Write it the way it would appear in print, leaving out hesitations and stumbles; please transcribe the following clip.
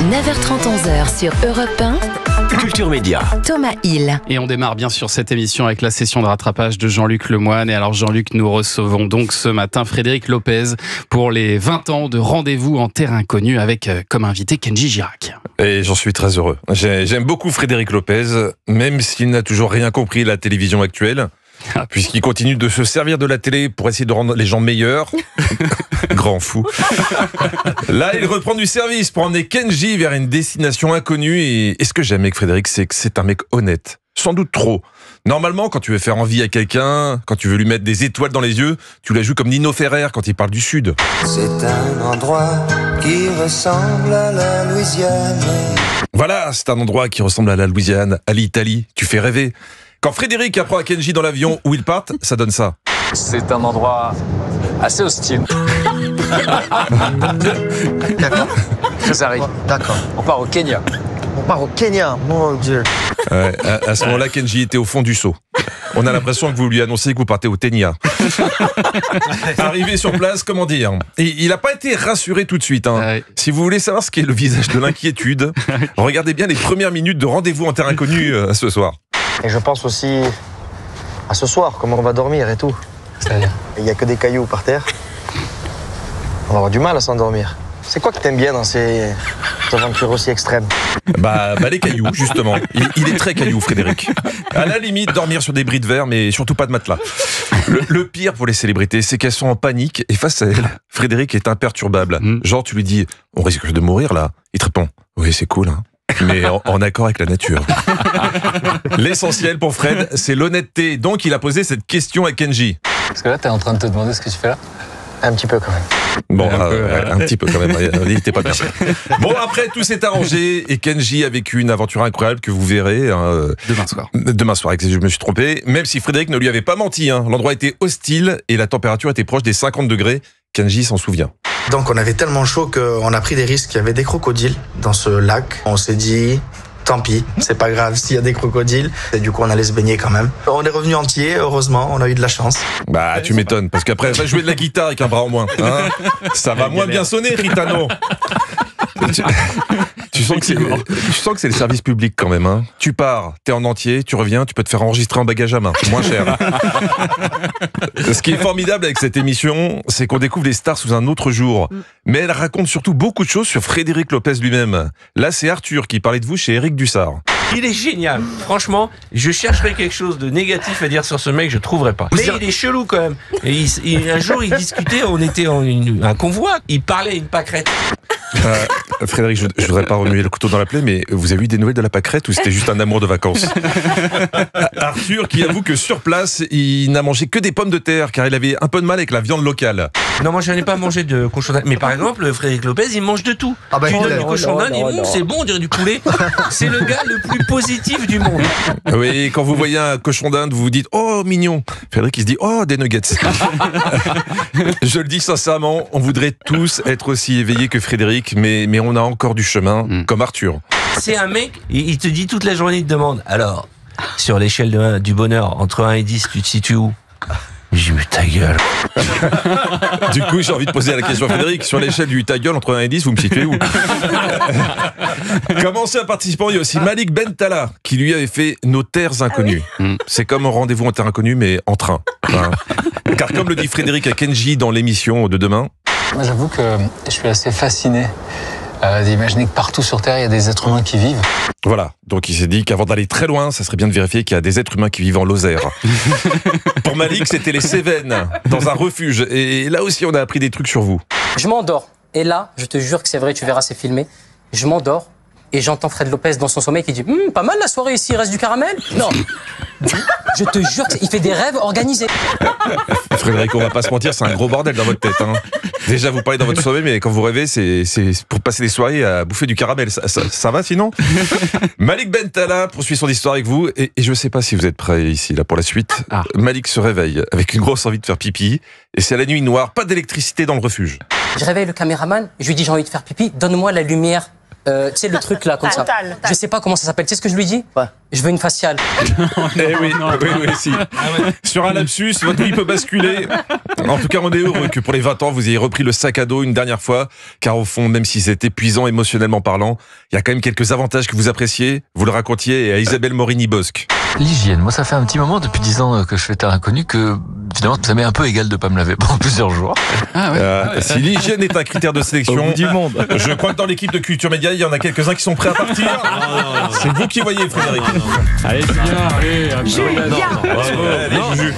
9h30, 11h sur Europe 1. Culture Média. Thomas Hill. Et on démarre bien sûr cette émission avec la session de rattrapage de Jean-Luc Lemoyne. Et alors Jean-Luc, nous recevons donc ce matin Frédéric Lopez pour les 20 ans de Rendez-vous en terre inconnue avec comme invité Kenji Girac. Et j'en suis très heureux. J'aime beaucoup Frédéric Lopez, même s'il n'a toujours rien compris de la télévision actuelle. Puisqu'il continue de se servir de la télé pour essayer de rendre les gens meilleurs. Grand fou. Là, il reprend du service pour emmener Kenji vers une destination inconnue. Et ce que j'aime avec Frédéric, c'est que c'est un mec honnête. Sans doute trop. Normalement, quand tu veux faire envie à quelqu'un, quand tu veux lui mettre des étoiles dans les yeux, tu la joues comme Nino Ferrer quand il parle du Sud. C'est un endroit qui ressemble à la Louisiane. Voilà, c'est un endroit qui ressemble à la Louisiane, à l'Italie. Tu fais rêver. Quand Frédéric apprend à Kenji dans l'avion où ils partent, ça donne ça. C'est un endroit assez hostile. D'accord. Très aride. D'accord. On part au Kenya. On part au Kenya, mon Dieu. Ouais, à ce moment-là, Kenji était au fond du seau. On a l'impression que vous lui annoncez que vous partez au Kenya. Arrivé sur place, comment dire ? Et il n'a pas été rassuré tout de suite. Ouais. Si vous voulez savoir ce qu'est le visage de l'inquiétude, regardez bien les premières minutes de Rendez-vous en terre inconnue ce soir. Et je pense aussi à ce soir, comment on va dormir et tout. C'est-à-dire ? Il n'y a que des cailloux par terre. On va avoir du mal à s'endormir. C'est quoi que t'aimes bien dans ces aventures aussi extrêmes ? Bah les cailloux, justement. Il est très caillou, Frédéric. À la limite, dormir sur des bris de verre, mais surtout pas de matelas. Le pire pour les célébrités, c'est qu'elles sont en panique, et face à elles, Frédéric est imperturbable. Genre, tu lui dis, on risque de mourir là. Il te répond, oui, c'est cool, hein. Mais en accord avec la nature. L'essentiel pour Fred, c'est l'honnêteté. Donc, il a posé cette question à Kenji. Parce que là, t'es en train de te demander ce que tu fais là ? Un petit peu quand même. Bon, un petit peu quand même. Il était pas bien. Bon, après, tout s'est arrangé et Kenji a vécu une aventure incroyable que vous verrez Demain soir. Demain soir, je me suis trompé. Même si Frédéric ne lui avait pas menti. L'endroit était hostile et la température était proche des 50 degrés. Kenji s'en souvient. Donc on avait tellement chaud qu'on a pris des risques. Il y avait des crocodiles dans ce lac. On s'est dit, tant pis, c'est pas grave s'il y a des crocodiles. Et du coup, on allait se baigner quand même. On est revenu entier, heureusement, on a eu de la chance. Bah, tu m'étonnes, parce qu'après, va jouer de la guitare avec un bras en moins. Ça va moins bien sonner, Ritano. Tu sens que c'est le service public quand même. Tu pars, t'es en entier, tu reviens, tu peux te faire enregistrer en bagage à main, moins cher. Ce qui est formidable avec cette émission, c'est qu'on découvre les stars sous un autre jour. Mais elle raconte surtout beaucoup de choses sur Frédéric Lopez lui-même. Là, c'est Arthur qui parlait de vous chez Éric Dussard. Il est génial. Franchement, je chercherais quelque chose de négatif à dire sur ce mec, je trouverais pas. Mais il est chelou quand même. Et un jour, il discutait, on était en un convoi, il parlait à une pâquerette. Frédéric, je voudrais pas remuer le couteau dans la plaie, mais vous avez eu des nouvelles de la pâquerette ou c'était juste un amour de vacances ? Arthur qui avoue que sur place, il n'a mangé que des pommes de terre car il avait un peu de mal avec la viande locale. Non, moi je n'ai pas mangé de cochon d'Inde. Mais par exemple, Frédéric Lopez, il mange de tout. Ah bah, tu lui donnes du non, cochon d'Inde, c'est bon, on dirait du poulet. C'est le gars le plus positif du monde. Oui, quand vous voyez un cochon d'Inde, vous vous dites « Oh, mignon !» Frédéric, il se dit « Oh, des nuggets !» Je le dis sincèrement, on voudrait tous être aussi éveillés que Frédéric, mais on a encore du chemin, comme Arthur. C'est un mec, il te dit toute la journée, il te demande, alors, sur l'échelle du bonheur, entre 1 et 10, tu te situes où ? J'ai eu ta gueule. Du coup, j'ai envie de poser la question à Frédéric. Sur l'échelle du ta gueule, entre 1 et 10, vous me situez où ? Comme ancien participant, il y a aussi Malik Bentala, qui lui avait fait Nos terres inconnues. C'est comme un Rendez-vous en terre inconnue, mais en train. Car comme le dit Frédéric à Kenji dans l'émission de demain, Moi, j'avoue que je suis assez fasciné d'imaginer que partout sur Terre, il y a des êtres humains qui vivent. voilà. Donc il s'est dit qu'avant d'aller très loin, ça serait bien de vérifier qu'il y a des êtres humains qui vivent en Lozère. Pour Malik, c'était les Cévennes, dans un refuge. Et là aussi, on a appris des trucs sur vous. Je m'endors. Et là, je te jure que c'est vrai, tu verras, c'est filmé. Je m'endors et j'entends Fred Lopez dans son sommeil qui dit pas mal la soirée ici, il reste du caramel ? Non. Je te jure qu'il fait des rêves organisés. Frédéric, on va pas se mentir, c'est un gros bordel dans votre tête. Déjà, vous parlez dans votre sommeil, mais quand vous rêvez, c'est pour passer des soirées à bouffer du caramel. Ça va sinon ? Malik Bentala poursuit son histoire avec vous. Et je sais pas si vous êtes prêts ici là pour la suite. Malik se réveille avec une grosse envie de faire pipi. Et c'est la nuit noire, pas d'électricité dans le refuge. Je réveille le caméraman, je lui dis j'ai envie de faire pipi, donne-moi la lumière Tu sais, le truc là, comme ça. Je sais pas comment ça s'appelle. Tu sais ce que je lui dis? Je veux une faciale. Eh oui, oui, si. Sur un lapsus, votre vie peut basculer. En tout cas, on est heureux que pour les 20 ans, vous ayez repris le sac à dos une dernière fois, car au fond, même si c'est épuisant émotionnellement parlant, il y a quand même quelques avantages que vous appréciez. Vous le racontiez à Isabelle Morini-Bosque. L'hygiène, moi ça fait un petit moment, depuis 10 ans que je fais Terre Inconnue, que finalement ça m'est un peu égal de pas me laver pendant plusieurs jours. Si l'hygiène est un critère de sélection du monde, je crois que dans l'équipe de Culture Média, il y en a quelques-uns qui sont prêts à partir. C'est vous qui voyez, Frédéric. Allez, Julien, allez, Julien. Allez, Juju.